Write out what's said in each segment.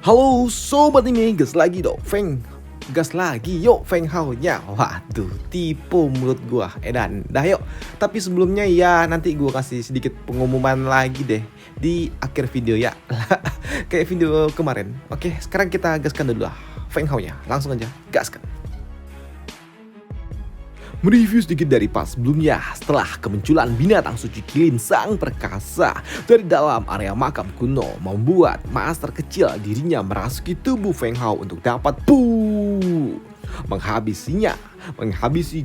Halo sobat ini, gas lagi dong Feng. Gas lagi yuk Feng Hao nya. Waduh, tipu mulut gua. Edan, dah yuk. Tapi sebelumnya ya nanti gua kasih sedikit pengumuman lagi deh di akhir video ya. Kayak video kemarin. Oke, sekarang kita gaskan dulu lah Feng Hao nya. Langsung aja gaskan. Mereview sedikit dari pas sebelumnya setelah kemunculan binatang suci Qilin sang perkasa dari dalam area makam kuno membuat master kecil dirinya merasuki tubuh Feng Hao untuk dapat menghabisi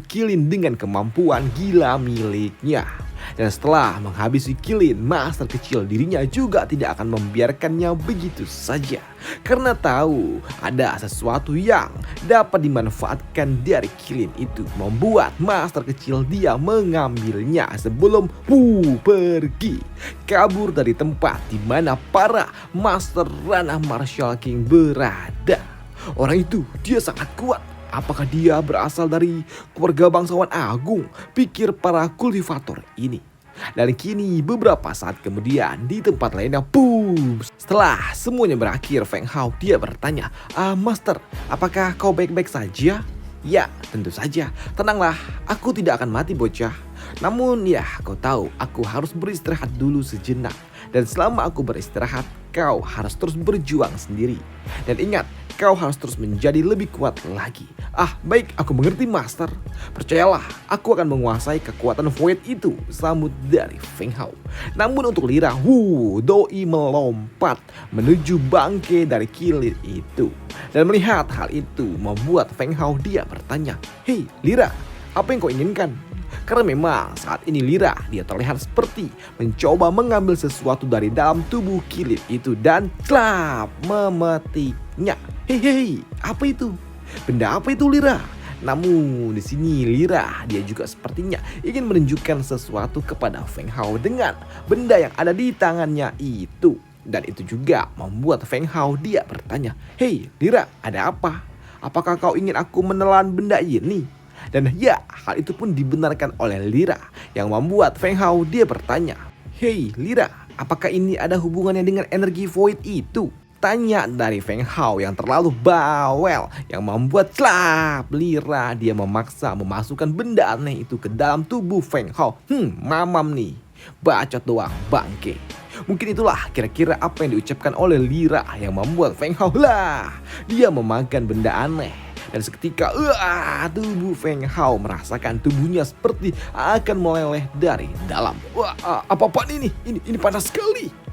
Qilin dengan kemampuan gila miliknya. Dan setelah menghabisi Qilin, master kecil dirinya juga tidak akan membiarkannya begitu saja. Karena tahu ada sesuatu yang dapat dimanfaatkan dari Qilin itu, membuat master kecil dia mengambilnya sebelum pergi kabur dari tempat di mana para master ranah martial king berada. Orang itu dia sangat kuat. Apakah dia berasal dari keluarga bangsawan agung? Pikir para kultivator ini. Dan kini beberapa saat kemudian di tempat lainnya, setelah semuanya berakhir, Feng Hao dia bertanya, Master, apakah kau baik-baik saja? Ya, tentu saja. Tenanglah, aku tidak akan mati bocah. Namun ya, kau tahu, aku harus beristirahat dulu sejenak. Dan selama aku beristirahat, kau harus terus berjuang sendiri. Dan ingat, kau harus terus menjadi lebih kuat lagi. Baik, aku mengerti Master. Percayalah, aku akan menguasai kekuatan Void itu, sambut dari Feng Hao. Namun untuk Lira, doi melompat menuju bangke dari Qilin itu. Dan melihat hal itu membuat Feng Hao dia bertanya, "Hei Lira, apa yang kau inginkan?" Karena memang saat ini Lira dia terlihat seperti mencoba mengambil sesuatu dari dalam tubuh Qilin itu dan memetiknya. Hei, apa itu? Benda apa itu Lira? Namun di sini Lira dia juga sepertinya ingin menunjukkan sesuatu kepada Feng Hao dengan benda yang ada di tangannya itu. Dan itu juga membuat Feng Hao dia bertanya, "Hei Lira, ada apa? Apakah kau ingin aku menelan benda ini?" Dan ya, hal itu pun dibenarkan oleh Lira yang membuat Feng Hao dia bertanya, "Hei Lira, apakah ini ada hubungannya dengan energi Void itu?" Tanya dari Feng Hao yang terlalu bawel yang membuat Lira dia memaksa memasukkan benda aneh itu ke dalam tubuh Feng Hao. Mamam nih, bacot doang bangke. Mungkin itulah kira-kira apa yang diucapkan oleh Lira yang membuat Feng Hao dia memakan benda aneh. Dan seketika tubuh Feng Hao merasakan tubuhnya seperti akan meleleh dari dalam. Apa-apaan ini? Ini panas sekali.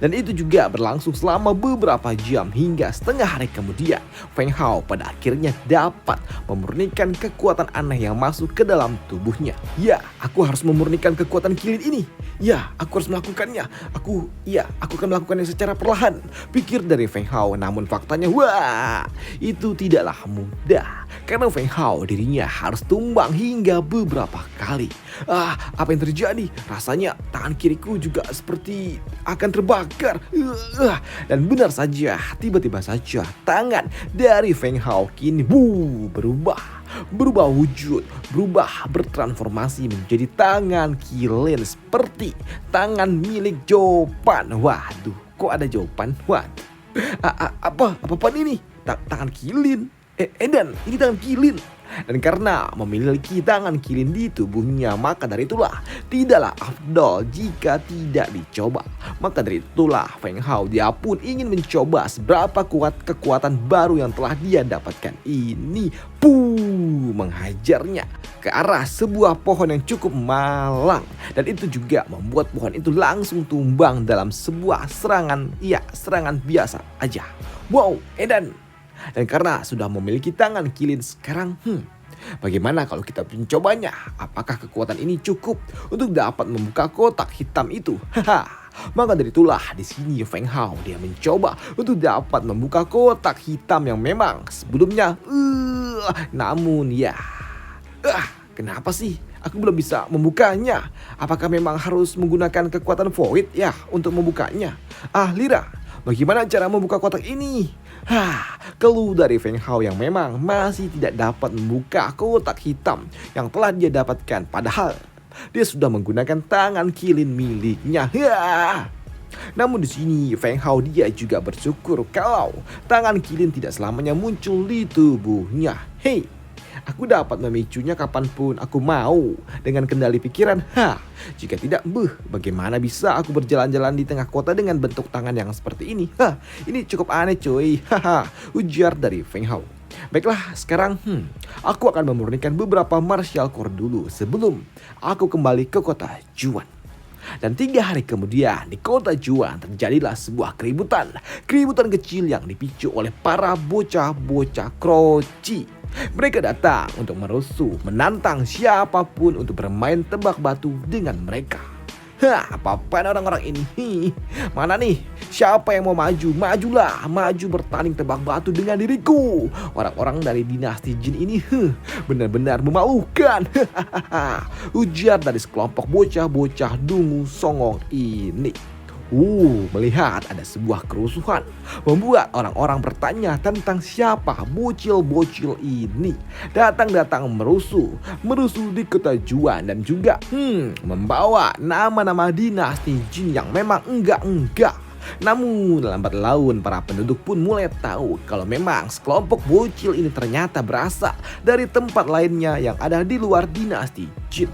Dan itu juga berlangsung selama beberapa jam hingga setengah hari kemudian. Feng Hao pada akhirnya dapat memurnikan kekuatan aneh yang masuk ke dalam tubuhnya. Ya, aku harus memurnikan kekuatan Qilin ini. Ya, aku harus melakukannya. Aku akan melakukannya secara perlahan, pikir dari Feng Hao. Namun faktanya, itu tidaklah mudah. Karena Feng Hao dirinya harus tumbang hingga beberapa kali. Apa yang terjadi? Rasanya tangan kiriku juga seperti akan terbakar. Dan benar saja, tiba-tiba saja tangan dari Feng Hao kini berubah wujud, bertransformasi menjadi tangan Qilin seperti tangan milik Jopan. Waduh, kok ada Jopan? Waduh, apa ini? Tangan Qilin. Dan ini tangan Qilin. Dan karena memiliki tangan Qilin di tubuhnya, maka dari itulah tidaklah afdol jika tidak dicoba. Maka dari itulah Feng Hao dia pun ingin mencoba seberapa kuat kekuatan baru yang telah dia dapatkan ini. Menghajarnya ke arah sebuah pohon yang cukup malang. Dan itu juga membuat pohon itu langsung tumbang dalam sebuah serangan biasa aja. Edan. Dan karena sudah memiliki tangan Qilin sekarang, bagaimana kalau kita mencobanya? Apakah kekuatan ini cukup untuk dapat membuka kotak hitam itu? Maka dari itulah di sini Feng Hao dia mencoba untuk dapat membuka kotak hitam yang memang sebelumnya namun ya, kenapa sih aku belum bisa membukanya? Apakah memang harus menggunakan kekuatan Void ya untuk membukanya? Lira, bagaimana cara membuka kotak ini? Keluh dari Feng Hao yang memang masih tidak dapat membuka kotak hitam yang telah dia dapatkan. Padahal dia sudah menggunakan tangan Qilin miliknya. Namun di sini Feng Hao dia juga bersyukur kalau tangan kilin tidak selamanya muncul di tubuhnya. Hei, aku dapat memicunya kapanpun aku mau dengan kendali pikiran. Jika tidak, bagaimana bisa aku berjalan-jalan di tengah kota dengan bentuk tangan yang seperti ini? Ini cukup aneh coy. Ujar dari Feng Hao. Baiklah, sekarang aku akan memurnikan beberapa martial core dulu sebelum aku kembali ke kota Juan. Dan 3 hari kemudian di kota Juan terjadilah sebuah keributan. Keributan kecil yang dipicu oleh para bocah-bocah kroci. Mereka datang untuk merusuh, menantang siapapun untuk bermain tebak batu dengan mereka. Apa-apaan orang-orang ini? Mana nih? Siapa yang mau maju? Majulah, maju bertanding tebak batu dengan diriku. Orang-orang dari dinasti jin ini benar-benar memalukan. Ujar dari sekelompok bocah-bocah dungu songong ini. Melihat ada sebuah kerusuhan membuat orang-orang bertanya tentang siapa bocil-bocil ini. Datang-datang merusuh di kota Juan dan juga membawa nama-nama dinasti jin yang memang enggak. Namun lambat laun para penduduk pun mulai tahu kalau memang sekelompok bocil ini ternyata berasal dari tempat lainnya yang ada di luar dinasti jin.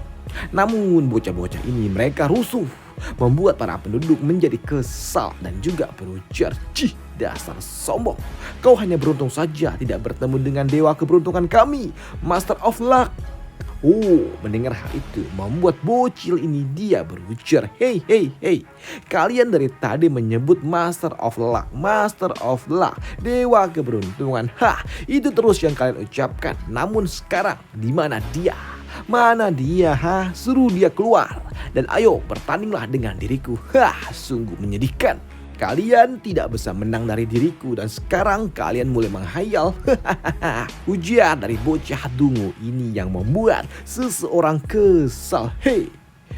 Namun bocah-bocah ini mereka rusuh, membuat para penduduk menjadi kesal dan juga berujar, dasar sombong. Kau hanya beruntung saja tidak bertemu dengan dewa keberuntungan kami, Master of Luck. Mendengar hal itu membuat bocil ini dia berujar, Hey, kalian dari tadi menyebut Master of Luck, dewa keberuntungan. Itu terus yang kalian ucapkan. Namun sekarang di mana dia? Mana dia? Suruh dia keluar dan ayo bertandinglah dengan diriku. Sungguh menyedihkan. Kalian tidak bisa menang dari diriku dan sekarang kalian mulai menghayal. Ujar dari bocah dungu ini yang membuat seseorang kesal. Hei,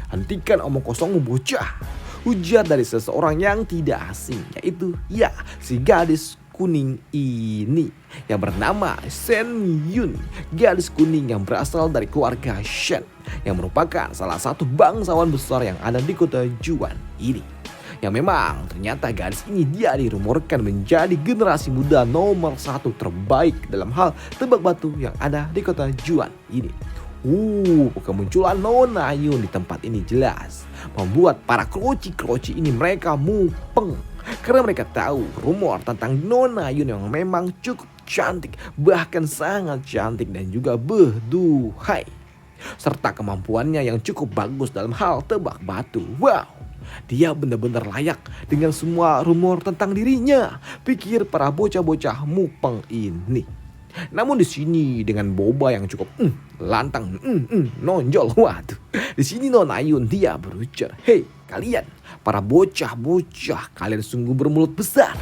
hentikan omong kosongmu bocah. Ujar dari seseorang yang tidak asing, yaitu si gadis kuning ini yang bernama Shen Yun. Gadis kuning yang berasal dari keluarga Shen yang merupakan salah satu bangsawan besar yang ada di kota Juan ini. Yang memang ternyata gadis ini dia dirumorkan menjadi generasi muda nomor 1 terbaik dalam hal tebak batu yang ada di kota Juan ini. Kemunculan Nona Yun di tempat ini jelas membuat para kroci ini mereka mupeng. Karena mereka tahu rumor tentang Nona Yun yang memang cukup cantik, bahkan sangat cantik dan juga berduhai. Serta kemampuannya yang cukup bagus dalam hal tebak batu. Dia benar-benar layak dengan semua rumor tentang dirinya, pikir para bocah-bocah mupeng ini. Namun di sini dengan boba yang cukup lantang, nonjol. Di sini Nona Yun dia berujar, Hei kalian, para bocah-bocah, kalian sungguh bermulut besar.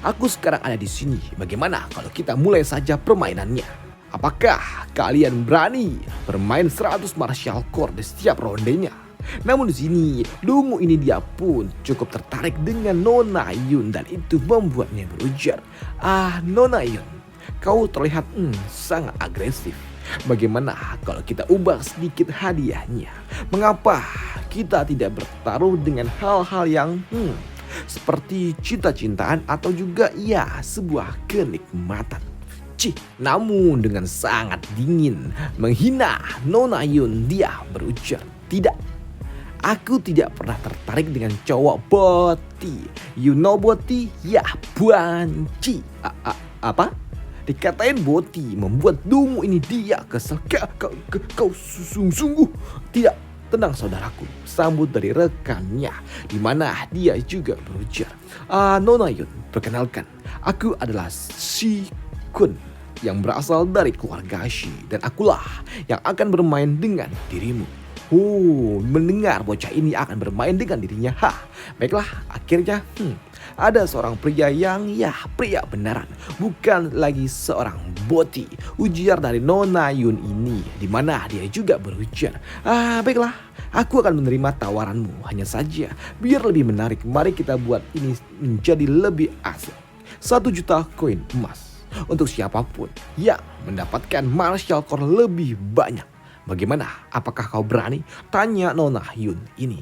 Aku sekarang ada di sini. Bagaimana kalau kita mulai saja permainannya? Apakah kalian berani bermain 100 martial core di setiap rondenya? Namun di sini dungu ini dia pun cukup tertarik dengan Nona Yun dan itu membuatnya berujar, Nona Yun, kau terlihat sangat agresif. Bagaimana kalau kita ubah sedikit hadiahnya? Mengapa kita tidak bertaruh dengan hal-hal yang seperti cinta-cintaan atau juga sebuah kenikmatan? Namun dengan sangat dingin menghina Nona Yun dia berujar, tidak. Aku tidak pernah tertarik dengan cowok boti. You know boti? Banci. Apa? Dikatain boti membuat dungu ini dia kesel. Kau sungguh tidak tenang saudaraku, sambut dari rekannya, di mana dia juga berujar, Nona Yun, perkenalkan, aku adalah Si Kun yang berasal dari keluarga Shi dan akulah yang akan bermain dengan dirimu. Mendengar bocah ini akan bermain dengan dirinya. Baiklah, akhirnya ada seorang pria yang pria beneran, bukan lagi seorang boti. Ujar dari Nona Yun ini, di mana dia juga berujar, baiklah, aku akan menerima tawaranmu. Hanya saja biar lebih menarik, mari kita buat ini menjadi lebih asik. 1 juta koin emas untuk siapapun yang mendapatkan martial core lebih banyak. Bagaimana? Apakah kau berani? Tanya Nona Hyun ini.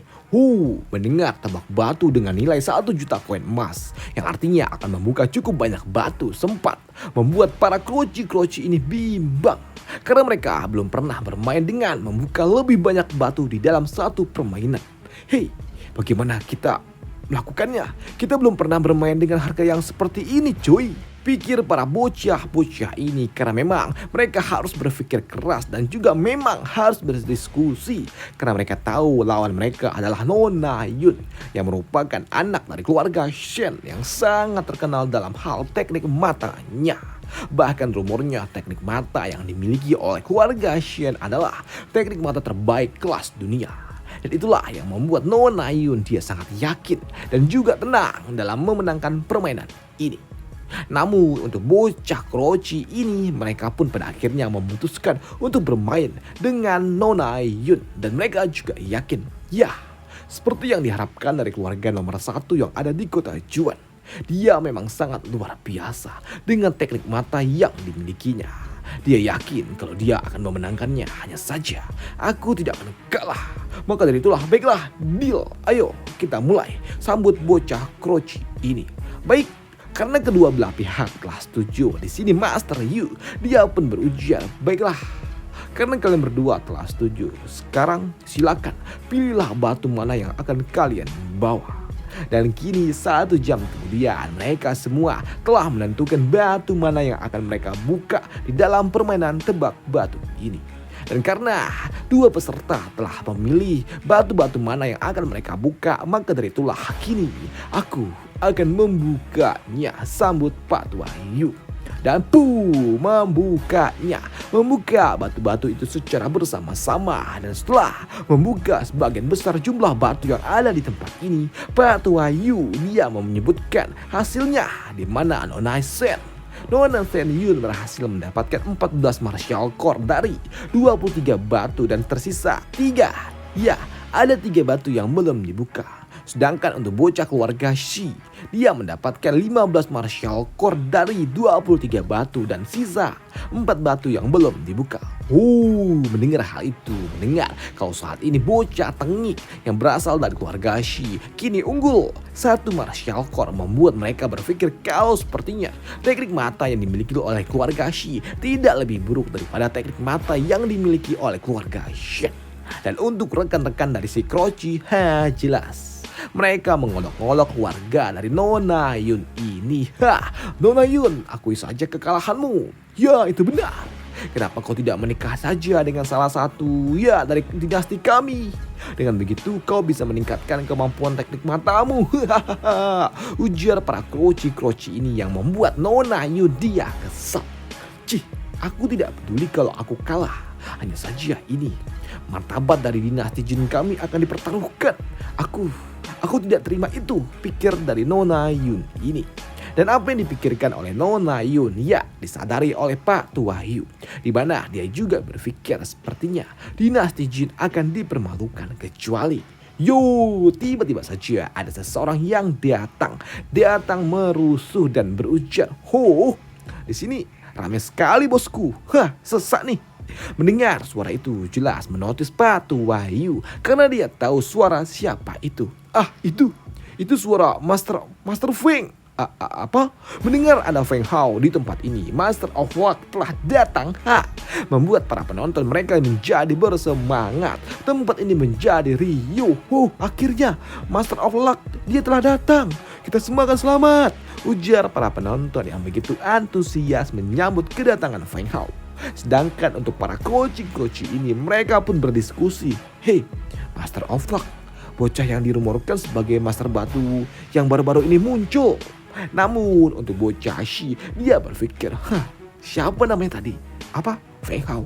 Mendengar tebak batu dengan nilai 1 juta koin emas yang artinya akan membuka cukup banyak batu sempat membuat para kroci-kroci ini bimbang. Karena mereka belum pernah bermain dengan membuka lebih banyak batu di dalam satu permainan. Hei, bagaimana kita melakukannya? Kita belum pernah bermain dengan harga yang seperti ini cuy. Pikir para bocah-bocah ini karena memang mereka harus berpikir keras dan juga memang harus berdiskusi. Karena mereka tahu lawan mereka adalah Nona Hyun yang merupakan anak dari keluarga Shen yang sangat terkenal dalam hal teknik matanya. Bahkan rumornya teknik mata yang dimiliki oleh keluarga Shen adalah teknik mata terbaik kelas dunia. Dan itulah yang membuat Nona Hyun dia sangat yakin dan juga tenang dalam memenangkan permainan ini. Namun untuk bocah kroci ini mereka pun pada akhirnya memutuskan untuk bermain dengan Nona Hyun. Dan mereka juga yakin ya seperti yang diharapkan dari keluarga nomor 1 yang ada di kota Juan. Dia memang sangat luar biasa dengan teknik mata yang dimilikinya. Dia yakin kalau dia akan memenangkannya, hanya saja aku tidak akan kalah. Maka dari itulah baiklah deal, ayo kita mulai sambut bocah kroci ini. Baik. Karena kedua belah pihak telah setuju, di sini Master Yu dia pun berujar, baiklah. Karena kalian berdua telah setuju, sekarang silakan pilihlah batu mana yang akan kalian bawa. Dan kini 1 jam kemudian mereka semua telah menentukan batu mana yang akan mereka buka di dalam permainan tebak batu ini. Dan karena dua peserta telah memilih batu-batu mana yang akan mereka buka, maka dari itulah kini aku akan membukanya. Sambut Pak Wahyu. Dan membukanya. Membuka batu-batu itu secara bersama-sama. Dan setelah membuka sebagian besar jumlah batu yang ada di tempat ini, Pak Wahyu dia menyebutkan hasilnya di mana Nona Hyun berhasil mendapatkan 14 martial core dari 23 batu dan tersisa 3. Ya, ada 3 batu yang belum dibuka. Sedangkan untuk bocah keluarga Shi, dia mendapatkan 15 martial core dari 23 batu dan sisa 4 batu yang belum dibuka. Mendengar hal itu, mendengar kalau saat ini bocah tengik yang berasal dari keluarga Shi kini unggul 1 martial core, membuat mereka berpikir kalau sepertinya teknik mata yang dimiliki oleh keluarga Shi tidak lebih buruk daripada teknik mata yang dimiliki oleh keluarga Shen. Dan untuk rekan-rekan dari si kroci, jelas mereka mengolok-olok warga dari Nona Hyun ini. Nona Hyun, akui saja kekalahanmu. Ya, itu benar. Kenapa kau tidak menikah saja dengan salah satu dari dinasti kami? Dengan begitu kau bisa meningkatkan kemampuan teknik matamu. Ujar para kroci-kroci ini yang membuat Nona Hyun dia kesal. Aku tidak peduli kalau aku kalah. Hanya saja ini martabat dari dinasti jin kami akan dipertaruhkan. Aku tidak terima itu, pikir dari Nona Hyun ini. Dan apa yang dipikirkan oleh Nona Hyun disadari oleh Pak Wahyu, di mana dia juga berpikir sepertinya dinasti jin akan dipermalukan, kecuali tiba-tiba saja ada seseorang yang datang merusuh dan berujar, di sini ramai sekali bosku. Sesak nih. Mendengar suara itu jelas menotis Pak Wahyu karena dia tahu suara siapa itu. Itu suara Master Feng. Apa? Mendengar ada Feng Hao di tempat ini, Master of Luck telah datang. Membuat para penonton mereka menjadi bersemangat. Tempat ini menjadi riuh. Akhirnya Master of Luck dia telah datang. Kita semua akan selamat, ujar para penonton yang begitu antusias menyambut kedatangan Feng Hao. Sedangkan untuk para kroci-kroci ini mereka pun berdiskusi. Master of Luck, bocah yang dirumorkan sebagai Master Batu yang baru-baru ini muncul. Namun untuk bocah Shi, dia berpikir, siapa namanya tadi? Apa? Feng Hao?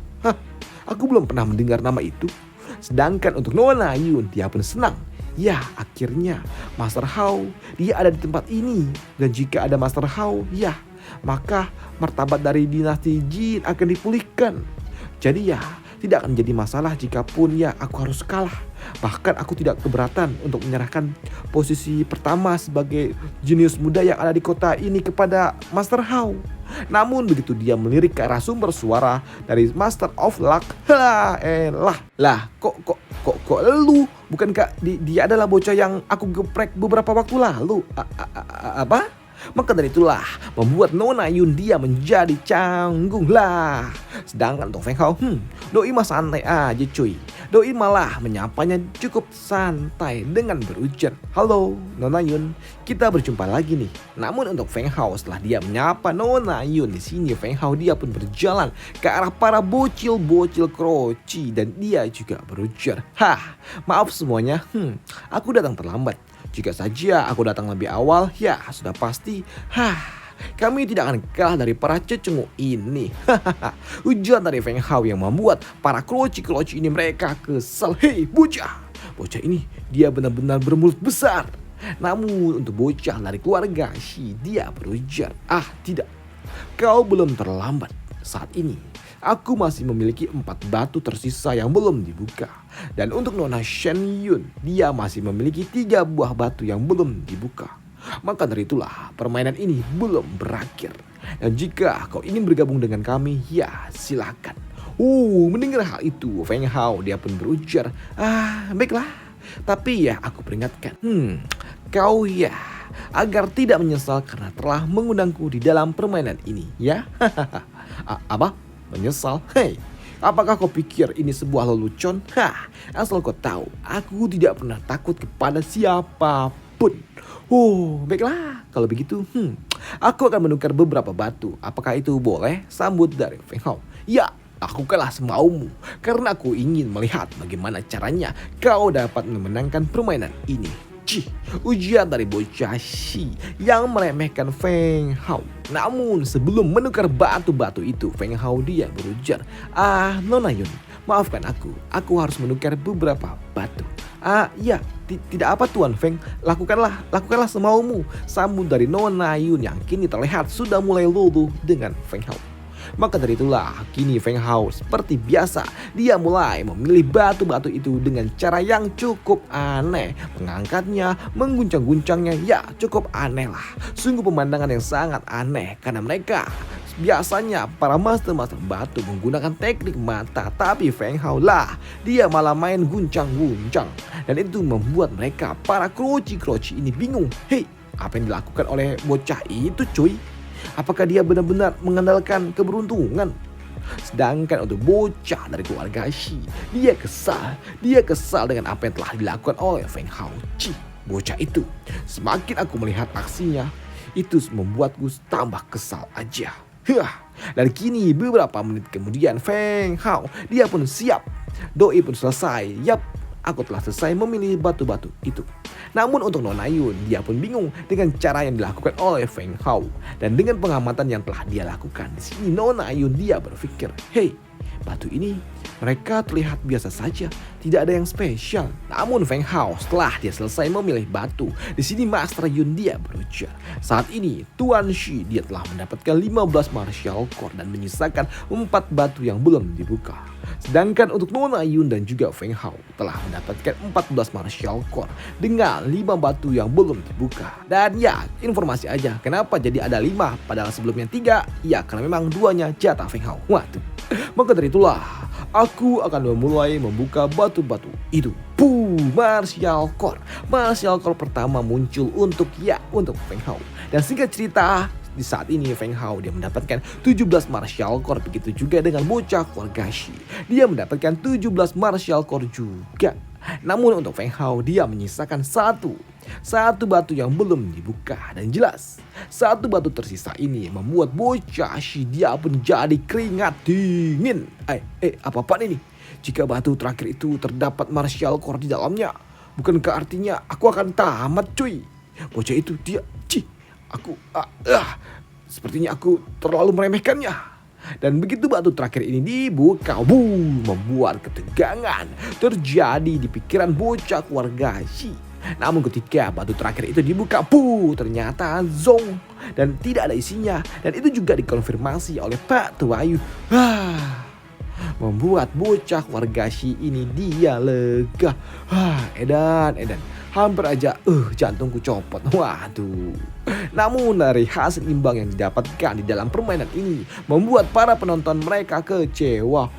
Aku belum pernah mendengar nama itu. Sedangkan untuk Nona Hyun, dia pun senang. Akhirnya Master Hao dia ada di tempat ini. Dan jika ada Master Hao, maka martabat dari dinasti Jin akan dipulihkan. Jadi tidak akan jadi masalah jikapun aku harus kalah. Bahkan aku tidak keberatan untuk menyerahkan posisi pertama sebagai jenius muda yang ada di kota ini kepada Master Hao. Namun begitu dia melirik ke arah sumber suara dari Master of Luck, kok lu bukankah dia adalah bocah yang aku geprek beberapa waktu lalu? Apa? Maka dari itulah membuat Nona Yun dia menjadi canggung lah. Sedangkan untuk Feng Hao, doi mah santai aja cuy. Doi malah menyapanya cukup santai dengan berujar, "Halo Nona Yun, kita berjumpa lagi nih." Namun untuk Feng Hao setelah dia menyapa Nona Yun di sini, Feng Hao dia pun berjalan ke arah para bocil-bocil kroci dan dia juga berujar, maaf semuanya, aku datang terlambat. Jika saja aku datang lebih awal, ya sudah pasti, kami tidak akan kalah dari para cecengu ini. Ujian dari Feng Hao yang membuat para kroci-kroci ini mereka kesal. Hei bocah ini dia benar-benar bermulut besar. Namun untuk bocah dari keluarga Shi dia berujar, tidak, kau belum terlambat. Saat ini aku masih memiliki 4 batu tersisa yang belum dibuka. Dan untuk Nona Shen Yun, dia masih memiliki 3 buah batu yang belum dibuka. Maka dari itulah permainan ini belum berakhir. Dan jika kau ingin bergabung dengan kami, ya silakan. Mendengar hal itu, Feng Hao dia pun berujar, baiklah. Tapi ya aku peringatkan, kau ya agar tidak menyesal karena telah mengundangku di dalam permainan ini, ya. Apa? Menyesal? Hei, apakah kau pikir ini sebuah lelucon? Asal kau tahu, aku tidak pernah takut kepada siapapun. Baiklah, kalau begitu, aku akan menukar beberapa batu. Apakah itu boleh? Sambut dari Feng Hao. Ya, lakukanlah semaumu, karena aku ingin melihat bagaimana caranya kau dapat memenangkan permainan ini. Ujian dari bocah Shi yang meremehkan Feng Hao. Namun sebelum menukar batu-batu itu, Feng Hao dia berujar, Nona Yun, maafkan aku harus menukar beberapa batu. Ya, tidak apa Tuan Feng, lakukanlah semaumu. Sambut dari Nona Yun yang kini terlihat sudah mulai luluh dengan Feng Hao. Maka dari itulah kini Feng Hao seperti biasa dia mulai memilih batu-batu itu dengan cara yang cukup aneh. Mengangkatnya, mengguncang-guncangnya, ya cukup aneh lah. Sungguh pemandangan yang sangat aneh karena mereka biasanya para master batu menggunakan teknik mata, tapi Feng Hao lah dia malah main guncang-guncang. Dan itu membuat mereka para kroci-kroci ini bingung. Hei, apa yang dilakukan oleh bocah itu cuy? Apakah dia benar-benar mengandalkan keberuntungan? Sedangkan untuk bocah dari keluarga Shi, dia kesal dengan apa yang telah dilakukan oleh Feng Hao. Bocah itu, semakin aku melihat aksinya, itu membuatku tambah kesal aja. Dan kini beberapa menit kemudian Feng Hao dia pun siap. Doi pun selesai. Yap, aku telah selesai memilih batu-batu itu. Namun untuk Nona Yun, dia pun bingung dengan cara yang dilakukan oleh Feng Hao. Dan dengan pengamatan yang telah dia lakukan di sini, Nona Yun dia berpikir, hei, batu ini mereka terlihat biasa saja, tidak ada yang spesial. Namun Feng Hao setelah dia selesai memilih batu, di sini Master Yun dia berujar, saat ini Tuan Shi dia telah mendapatkan 15 martial core dan menyisakan 4 batu yang belum dibuka. Sedangkan untuk Nona Yun dan juga Feng Hao telah mendapatkan 14 martial core dengan 5 batu yang belum dibuka. Dan ya, informasi aja kenapa jadi ada 5 padahal sebelumnya 3? Ya, karena memang 2-nya jatah Feng Hao. Waduh. Maka dari itulah aku akan memulai membuka batu-batu itu. Martial core. Martial core pertama muncul untuk Feng Hao. Dan singkat cerita, di saat ini Feng Hao dia mendapatkan 17 martial core, begitu juga dengan bocah keluarga Shi. Dia mendapatkan 17 martial core juga. Namun untuk Feng Hao dia menyisakan satu batu yang belum dibuka, dan jelas satu batu tersisa ini membuat bocah Shi dia pun jadi keringat dingin. Apa-apaan ini? Jika batu terakhir itu terdapat martial core di dalamnya, bukankah artinya aku akan tamat cuy? Bocah itu dia sepertinya aku terlalu meremehkannya. Dan begitu batu terakhir ini dibuka, membuat ketegangan terjadi di pikiran bocah keluarga Shi. Namun ketika batu terakhir itu dibuka, ternyata zong dan tidak ada isinya. Dan itu juga dikonfirmasi oleh Pak Tuayu. Membuat bocah keluarga Shi ini dia lega. Edan, Hampir aja jantungku copot. Waduh. Namun dari hasil imbang yang didapatkan di dalam permainan ini membuat para penonton mereka kecewa.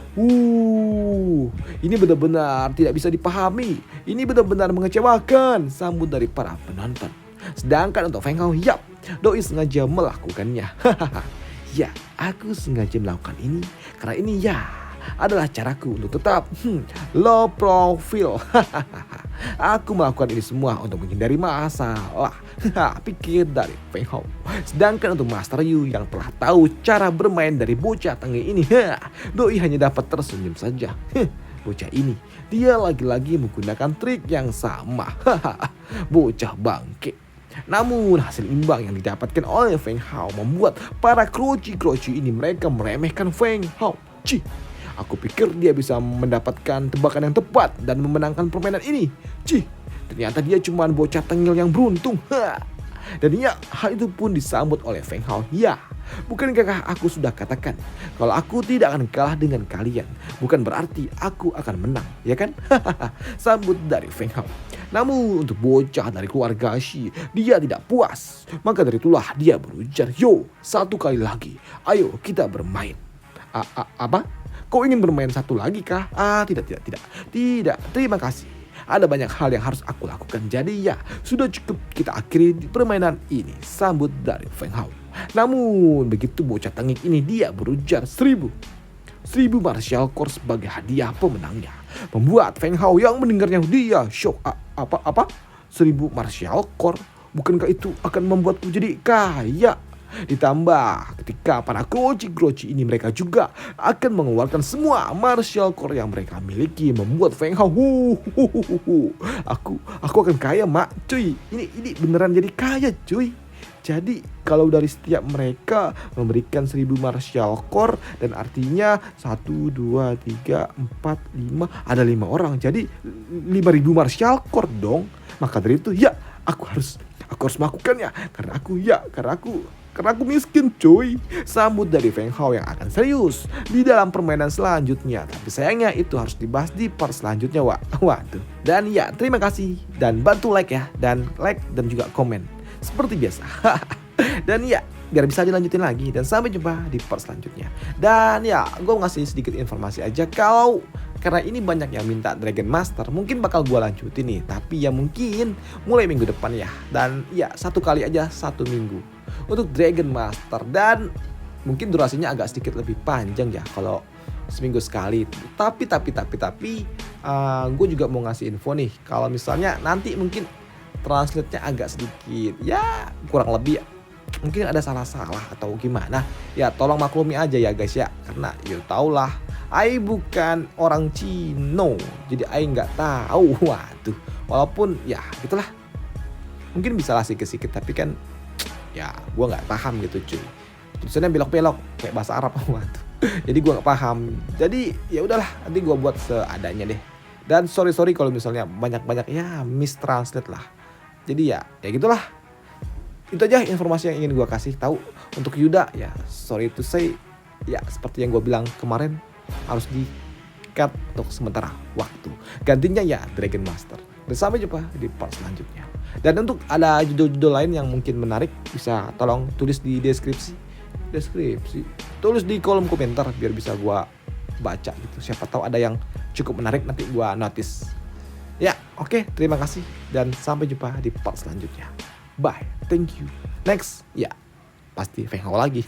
Ini benar-benar tidak bisa dipahami. Ini benar-benar mengecewakan, sambut dari para penonton. Sedangkan untuk Feng Hao, yap, doi sengaja melakukannya. Ya, aku sengaja melakukan ini karena ini ya adalah caraku untuk tetap low profile. Aku melakukan ini semua untuk menghindari masalah. Pikir dari Feng Hao. Sedangkan untuk Master Yu yang telah tahu cara bermain dari bocah tengil ini, doi hanya dapat tersenyum saja. Bocah ini, dia lagi-lagi menggunakan trik yang sama. Bocah bangke. Namun hasil imbang yang didapatkan oleh Feng Hao membuat para kroci-kroci ini mereka meremehkan Feng Hao. Aku pikir dia bisa mendapatkan tebakan yang tepat dan memenangkan permainan ini. Ternyata dia cuma bocah tengil yang beruntung. Dan ya, hal itu pun disambut oleh Feng Hao. Ya, bukankah aku sudah katakan kalau aku tidak akan kalah dengan kalian? Bukan berarti aku akan menang, ya kan? Sambut dari Feng Hao. Namun untuk bocah dari keluarga Shi, dia tidak puas. Maka dari itulah dia berujar, "Yo, satu kali lagi. Ayo kita bermain." Apa? Kau ingin bermain satu lagi kah? Tidak. Terima kasih. Ada banyak hal yang harus aku lakukan. Jadi ya, sudah cukup kita akhiri di permainan ini. Sambut dari Feng Hao. Namun begitu bocah tengik ini dia berujar 1000 martial core sebagai hadiah pemenangnya. Membuat Feng Hao yang mendengarnya dia shock. Apa? 1000 martial core? Bukankah itu akan membuatku jadi kaya? Ditambah ketika para kroci-kroci ini mereka juga akan mengeluarkan semua martial core yang mereka miliki, membuat Feng Hao aku akan kaya mak cuy. Ini beneran jadi kaya cuy. Jadi kalau dari setiap mereka memberikan 1000 martial core, dan artinya 1, 2, 3, 4, 5, ada 5 orang. Jadi 5000 martial core dong. Maka dari itu ya aku harus melakukannya karena aku miskin cuy. Sambut dari Feng Hao yang akan serius di dalam permainan selanjutnya. Tapi sayangnya itu harus dibahas di part selanjutnya waduh. Dan ya, terima kasih dan bantu like ya. Dan like dan juga komen seperti biasa. Dan ya, biar bisa dilanjutin lagi. Dan sampai jumpa di part selanjutnya. Dan ya, gue ngasih sedikit informasi aja. Karena ini banyak yang minta Dragon Master, mungkin bakal gue lanjutin nih. Tapi ya mungkin mulai minggu depan ya. Dan ya, satu kali aja 1 minggu untuk Dragon Master. Dan mungkin durasinya agak sedikit lebih panjang ya kalau seminggu sekali. Tapi gue juga mau ngasih info nih. Kalau misalnya nanti mungkin translate-nya agak sedikit ya kurang lebih mungkin ada salah-salah atau gimana. Ya tolong maklumi aja ya guys ya. Karena ya tau lah, Ai bukan orang Cino, jadi Ai nggak tahu. Waduh, walaupun ya gitulah. Mungkin bisa lah sikit-sikit, tapi kan ya gue nggak paham gitu cuy. Tulisannya belok-belok kayak bahasa Arab. Waduh. Jadi gue nggak paham. Jadi ya udahlah, nanti gue buat seadanya deh. Dan sorry kalau misalnya banyak ya mistranslate lah. Jadi ya gitulah. Itu aja informasi yang ingin gue kasih tahu untuk Yuda. Ya sorry to say, ya seperti yang gue bilang kemarin, harus di cut untuk sementara waktu. Gantinya ya Dragon Master. Dan sampai jumpa di part selanjutnya. Dan untuk ada judul-judul lain yang mungkin menarik, bisa tolong tulis di deskripsi. Tulis di kolom komentar biar bisa gue baca gitu. Siapa tahu ada yang cukup menarik, nanti gue notice. Ya oke, terima kasih dan sampai jumpa di part selanjutnya. Bye, thank you. Next, ya pasti Feng Hao lagi.